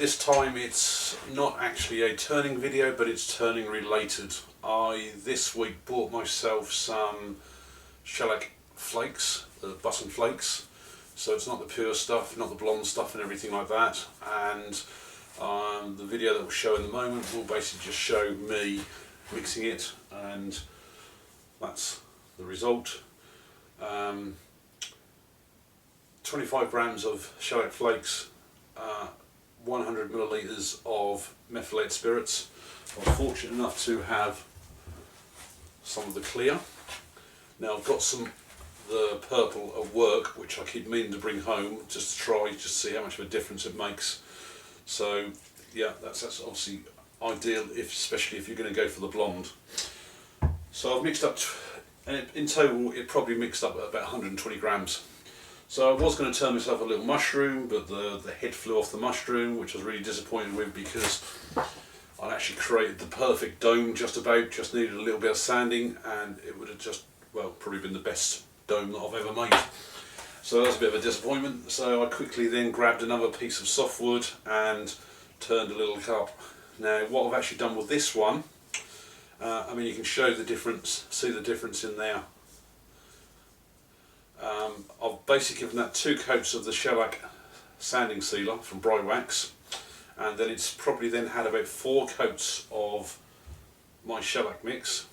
this time it's not actually a turning video, but it's turning related. I this week bought myself some shellac flakes, the button flakes, so it's not the pure stuff, not the blonde stuff and everything like that, and the video that will show in the moment will basically just show me mixing it, and that's the result. 25 grams of shellac flakes, 100 millilitres of methylated spirits. I was fortunate enough to have some of the clear. Now I've got the purple at work, which I keep meaning to bring home just to try, just to see how much of a difference it makes. So yeah, that's obviously ideal, especially if you're going to go for the blonde. So I've mixed up, and in total it probably mixed up at about 120 grams. So I was going to turn myself a little mushroom, but the head flew off the mushroom, which I was really disappointed with, because I'd actually created the perfect dome just needed a little bit of sanding, and it would have just, well, probably been the best dome that I've ever made. So that's a bit of a disappointment. So I quickly then grabbed another piece of softwood and turned a little cup. Now what I've actually done with this one, I mean, you can show the difference, see the difference in there. I've basically given that 2 coats of the shellac sanding sealer from Briwax, and then it's probably then had about 4 coats of my shellac mix,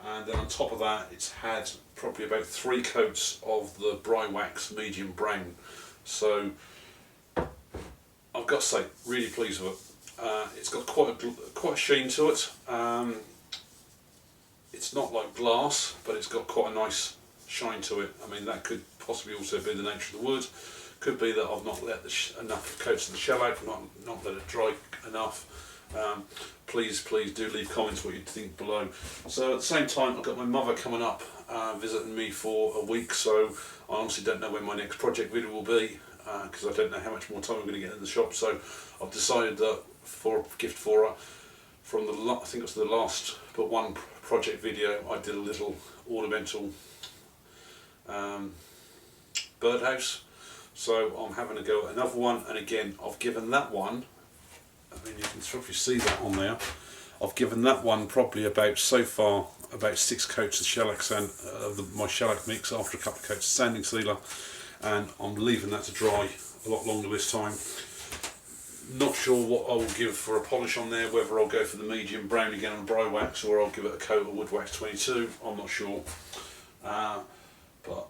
and then on top of that it's had probably about 3 coats of the Briwax Medium Brown. So I've got to say, really pleased with it. It's got quite a sheen to it. It's not like glass, but it's got quite a nice shine to it. I mean, that could possibly also be the nature of the wood. Could be that I've not let enough coats of the shellac, not let it dry enough. Please do leave comments what you think below. So at the same time, I've got my mother coming up visiting me for a week, so I honestly don't know when my next project video will be, because I don't know how much more time I'm going to get in the shop. So I've decided that for a gift for her, from I think it was the last but one project video, I did a little ornamental birdhouse. So I'm having to go at another one, and again I've given that one, I mean, you can probably see that on there, I've given that one probably so far about 6 coats of shellac sand, my shellac mix, after a couple of coats of sanding sealer, and I'm leaving that to dry a lot longer this time. Not sure what I will give for a polish on there, whether I'll go for the medium brown again on Briwax, or I'll give it a coat of Woodwax 22, I'm not sure. But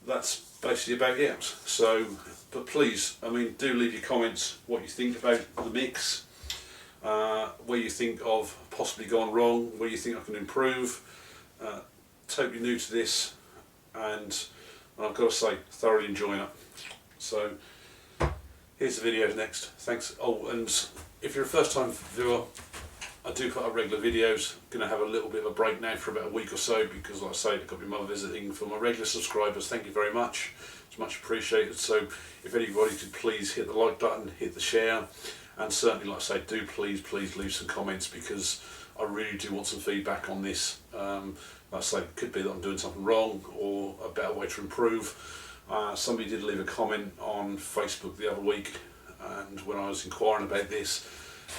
that's basically about it. So, but please, I mean, do leave your comments what you think about the mix, where you think of possibly gone wrong, where you think I can improve. Totally new to this, and I've got to say, thoroughly enjoying it. So here's the video next. Thanks. Oh, and if you're a first time viewer, I do put up regular videos. I'm going to have a little bit of a break now for about a week or so, because like I say, I've got my mother visiting. For my regular subscribers, thank you very much. It's much appreciated. So if anybody could please hit the like button, hit the share, and certainly, like I say, do please leave some comments, because I really do want some feedback on this. Like I say, it could be that I'm doing something wrong or a better way to improve. Somebody did leave a comment on Facebook the other week, and when I was inquiring about this,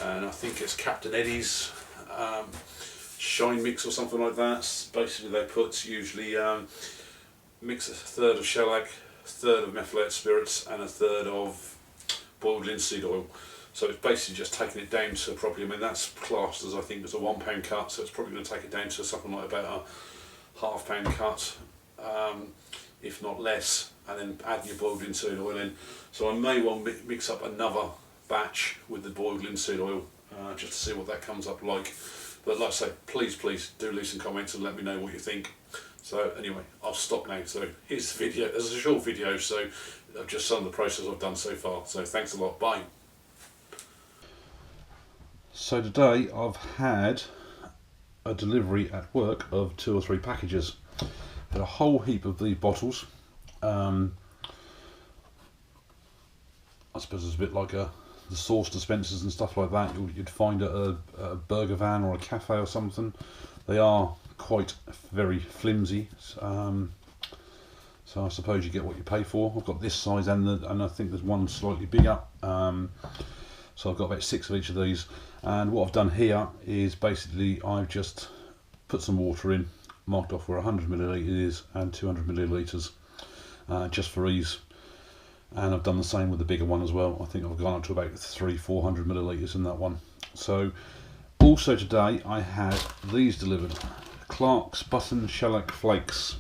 and I think it's Captain Eddie's shine mix or something like that. Basically they put usually mix a third of shellac, a third of methylated spirits, and a third of boiled linseed oil. So it's basically just taking it down to probably, I mean, that's classed as, I think, as a £1 cut, so it's probably going to take it down to something like about a £1/2 cut, if not less, and then add your boiled linseed oil in. So I may well mix up another batch with the boiled linseed oil, just to see what that comes up like. But like I say, please do leave some comments and let me know what you think. So anyway, I'll stop now. So here's the video. This is a short video, so of just some of the process I've done so far. So thanks a lot. Bye. So today I've had a delivery at work of 2 or 3 packages. Had a whole heap of these bottles. I suppose it's a bit like the sauce dispensers and stuff like that you'd find at a burger van or a cafe or something. They are quite very flimsy, so I suppose you get what you pay for. I've got this size, and I think there's one slightly bigger. So I've got about 6 of each of these, and what I've done here is basically I've just put some water in, marked off where 100 millilitres is and 200 millilitres, just for ease. And I've done the same with the bigger one as well. I think I've gone up to about 300-400 millilitres in that one. So also today I had these delivered, Clark's Button Shellac Flakes.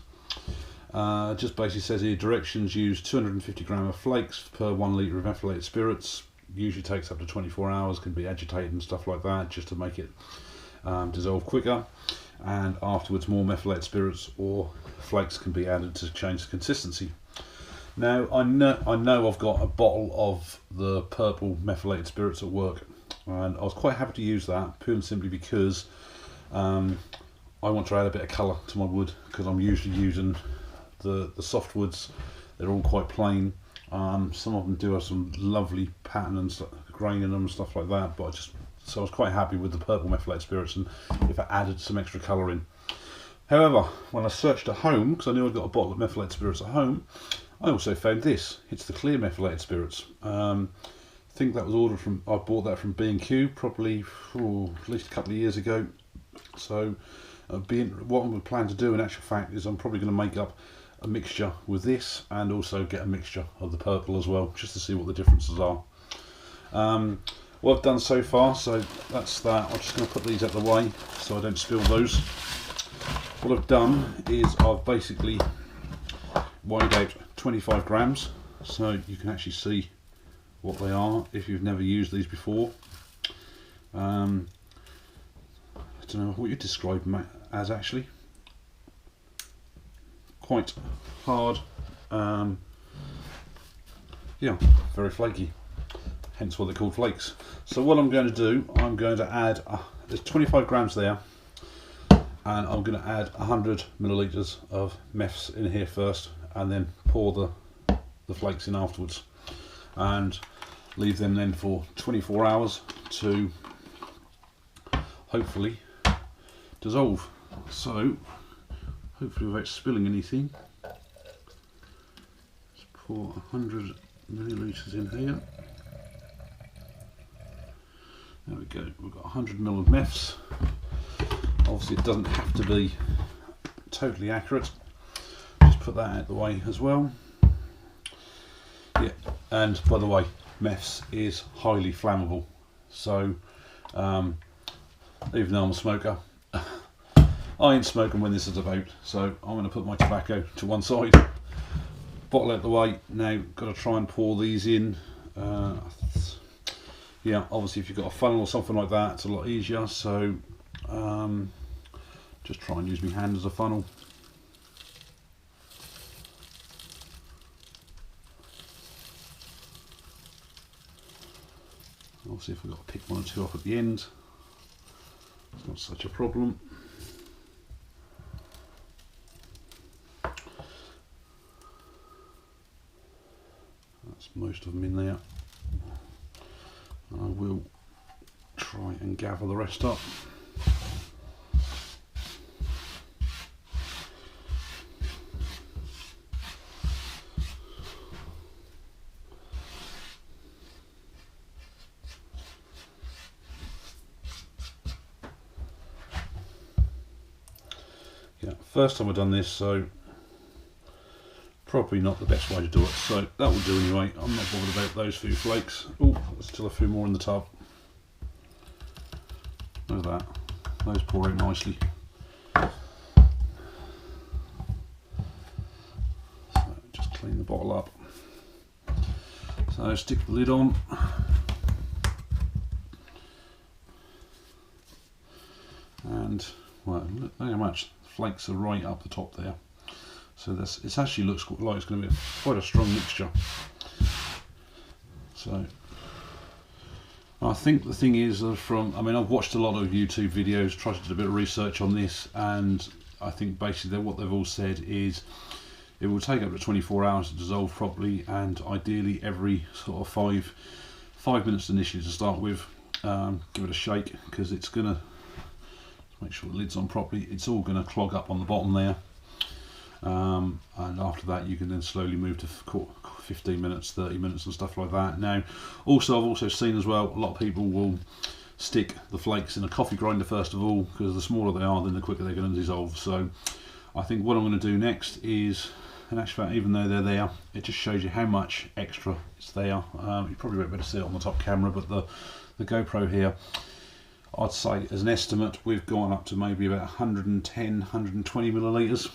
Just basically says here, directions: use 250 grams of flakes per 1 litre of methylated spirits. Usually takes up to 24 hours, can be agitated and stuff like that, just to make it dissolve quicker. And afterwards more methylated spirits or flakes can be added to change the consistency. Now I know I've got a bottle of the purple methylated spirits at work, and I was quite happy to use that purely and simply because I want to add a bit of colour to my wood, because I'm usually using the softwoods. They're all quite plain. Some of them do have some lovely pattern and grain in them and stuff like that, but so I was quite happy with the purple methylated spirits, and if I added some extra colour in. However, when I searched at home, because I knew I'd got a bottle of methylated spirits at home, I also found this. It's the clear methylated spirits. I think that was ordered from, I bought that from B&Q probably at least a couple of years ago. So what I'm planning to do in actual fact is I'm probably going to make up a mixture with this, and also get a mixture of the purple as well, just to see what the differences are. What I've done so far, so that's that. I'm just going to put these out of the way so I don't spill those. What I've done is I've basically weighed out 25 grams, so you can actually see what they are if you've never used these before. I don't know what you describe them as actually. Quite hard, yeah, very flaky, hence why they're called flakes. So what I'm going to do, I'm going to add, there's 25 grams there, and I'm going to add 100 millilitres of meths in here first, and then pour the flakes in afterwards, and leave them then for 24 hours to hopefully dissolve. So hopefully without spilling anything, let's pour 100 millilitres in here. There we go, we've got 100 ml of meths. Obviously it doesn't have to be totally accurate, just put that out of the way as well. Yeah, and by the way, meths is highly flammable, so even though I'm a smoker, I ain't smoking when this is about, so I'm going to put my tobacco to one side, bottle out the way. Now got to try and pour these in. Yeah, obviously if you've got a funnel or something like that, it's a lot easier, so just try and use my hand as a funnel. I'll see if I've got to pick one or two off at the end. It's not such a problem. That's most of them in there. I will try and gather the rest up. Yeah, first time I've done this, so probably not the best way to do it, so that will do anyway. I'm not bothered about those few flakes. Oh, there's still a few more in the tub. Look at that, those pour out nicely. So just clean the bottle up. So stick the lid on. And well, look how much flakes are right up the top there. So this, it actually looks like it's going to be quite a strong mixture. So I think the thing is, I mean, I've watched a lot of YouTube videos, tried to do a bit of research on this, and I think basically what they've all said is it will take up to 24 hours to dissolve properly, and ideally every sort of five minutes initially to start with. Give it a shake, because it's going to make sure the lid's on properly. It's all going to clog up on the bottom there. And after that you can then slowly move to 15 minutes, 30 minutes and stuff like that. Now also I've also seen as well, a lot of people will stick the flakes in a coffee grinder first of all, because the smaller they are then the quicker they're going to dissolve. So I think what I'm going to do next is, in actual fact, even though they're there, it just shows you how much extra is there. You probably won't be able to see it on the top camera, but the GoPro here, I'd say as an estimate we've gone up to maybe about 110, 120 millilitres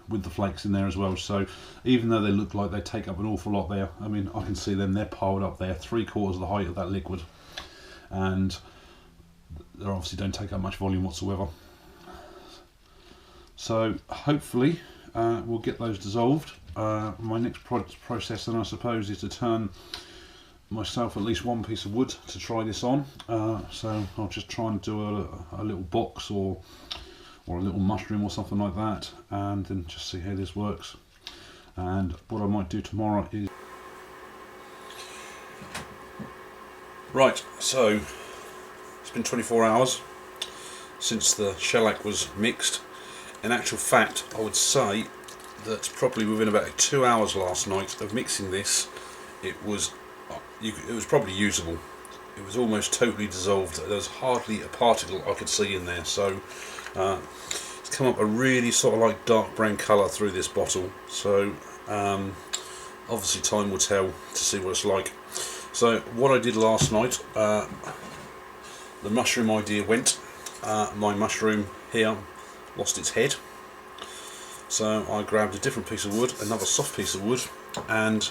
with the flakes in there as well. So even though they look like they take up an awful lot there, I mean, I can see them, they're piled up there, 3/4 of the height of that liquid, and they obviously don't take up much volume whatsoever. So hopefully we'll get those dissolved. My next process then, I suppose, is to turn myself at least one piece of wood to try this on. So I'll just try and do a little box or a little mushroom or something like that, and then just see how this works. And what I might do tomorrow is... Right, so it's been 24 hours since the shellac was mixed. In actual fact, I would say that probably within about 2 hours last night of mixing this, it was probably usable. It was almost totally dissolved. There was hardly a particle I could see in there. So it's come up a really sort of like dark brown colour through this bottle. So obviously time will tell to see what it's like. So what I did last night, the mushroom idea went. My mushroom here lost its head, so I grabbed a different piece of wood, another soft piece of wood, and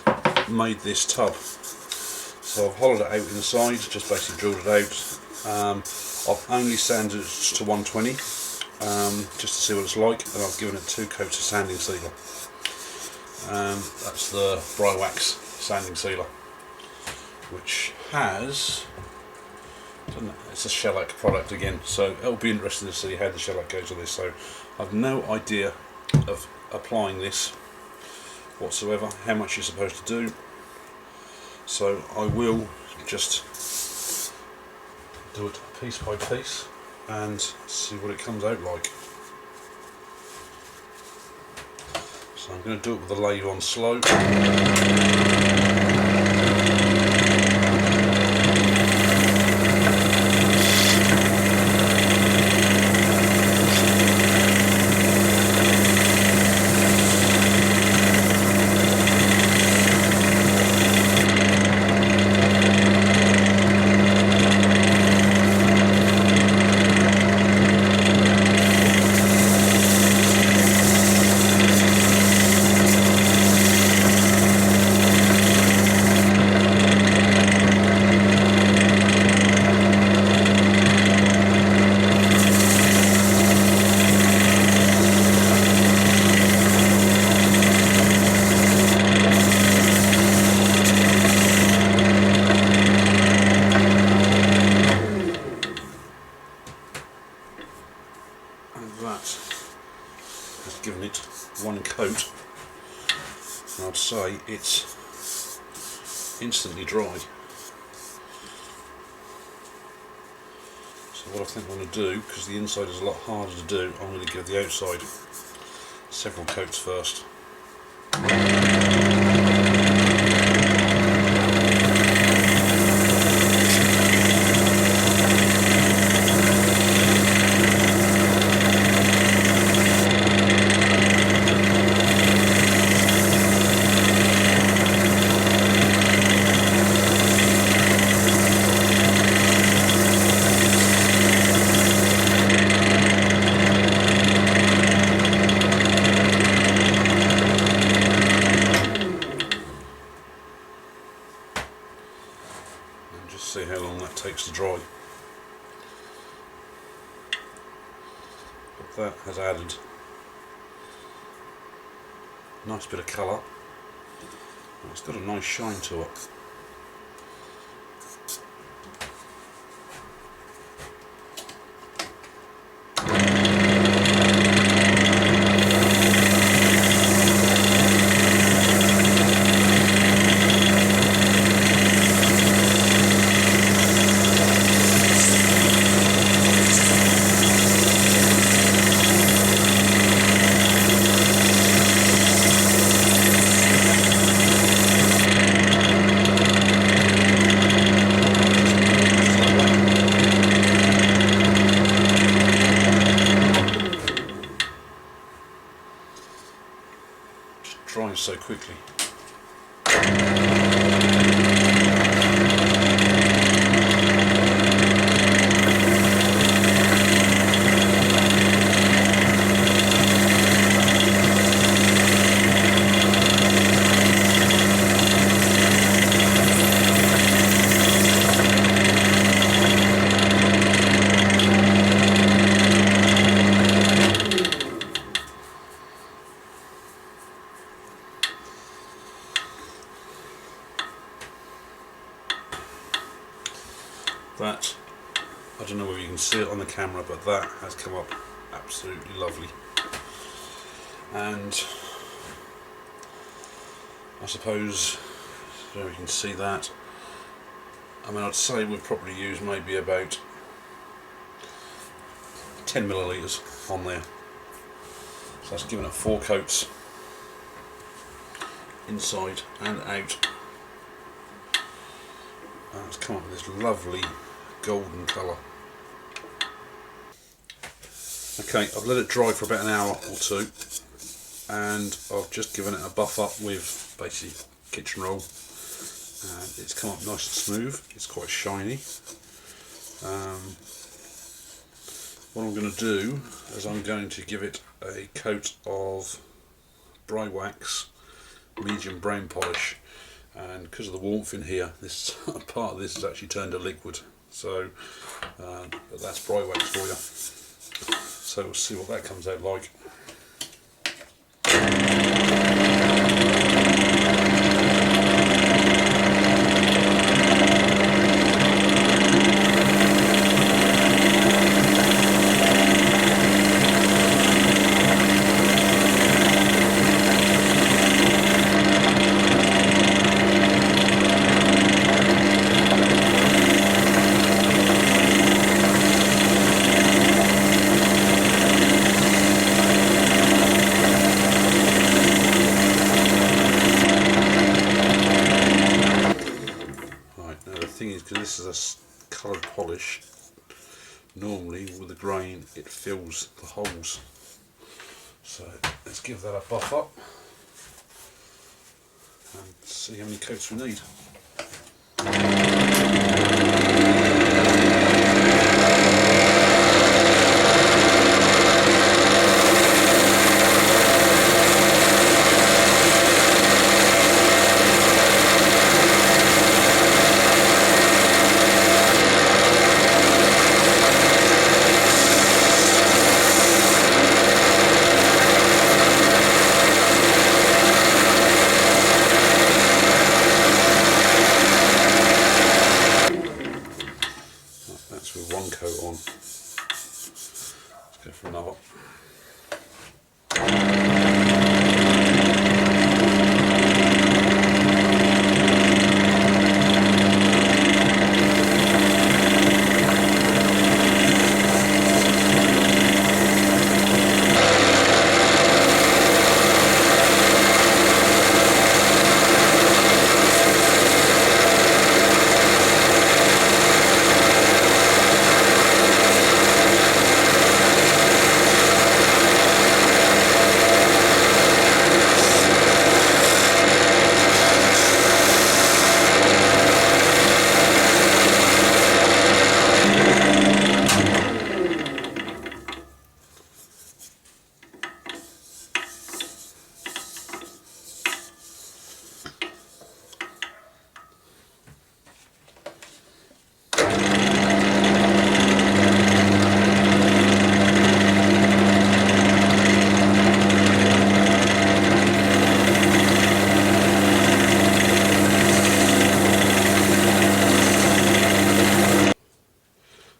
made this tub. So I've hollowed it out inside, just basically drilled it out. I've only sanded it to 120 just to see what it's like, and I've given it 2 coats of sanding sealer. That's the Briwax sanding sealer, which has, it's a shellac product again, so it'll be interesting to see how the shellac goes with this. So I've no idea of applying this whatsoever, how much you're supposed to do, so I will just do it piece by piece and see what it comes out like. So I'm going to do it with the lathe on slow. Has given it one coat, and I'd say it's instantly dry. So what I think I'm going to do, because the inside is a lot harder to do, I'm going to give the outside several coats first. See how long that takes to dry. But that has added a nice bit of colour. It's got a nice shine to it. quickly. That, I don't know whether you can see it on the camera, but that has come up absolutely lovely. And I suppose, so you can see that, I mean, I'd say we've probably used maybe about 10 millilitres on there. So that's given it 4 coats inside and out. And it's come up with this lovely golden colour. Okay, I've let it dry for about an hour or two, and I've just given it a buff up with basically kitchen roll, and it's come up nice and smooth. It's quite shiny. What I'm going to do is I'm going to give it a coat of Briwax Medium Brown polish, and because of the warmth in here, this part of this has actually turned to liquid. So, but that's Briwax for you. So we'll see what that comes out like. Because this is a coloured polish, normally with the grain it fills the holes. So let's give that a buff up and see how many coats we need. With one coat on. Let's go for another.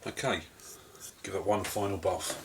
Okay, give it one final buff.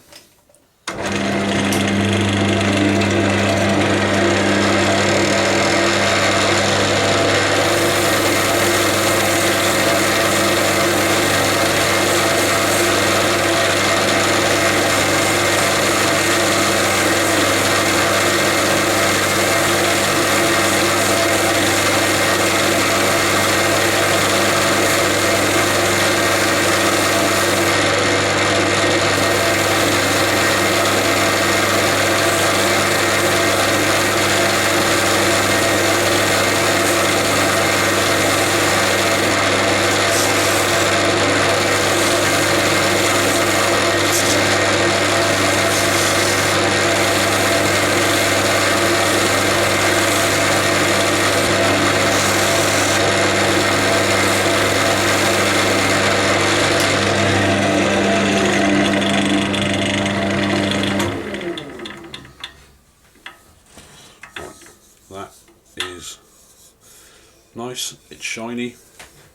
shiny.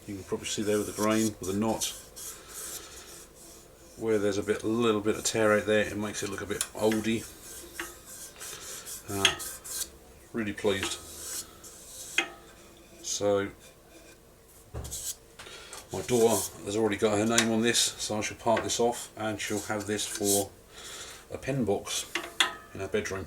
You can probably see there with the grain, with the knot. Where there's a little bit of tear out there, it makes it look a bit oldie. Really pleased. So my daughter has already got her name on this, so I shall part this off and she'll have this for a pen box in her bedroom.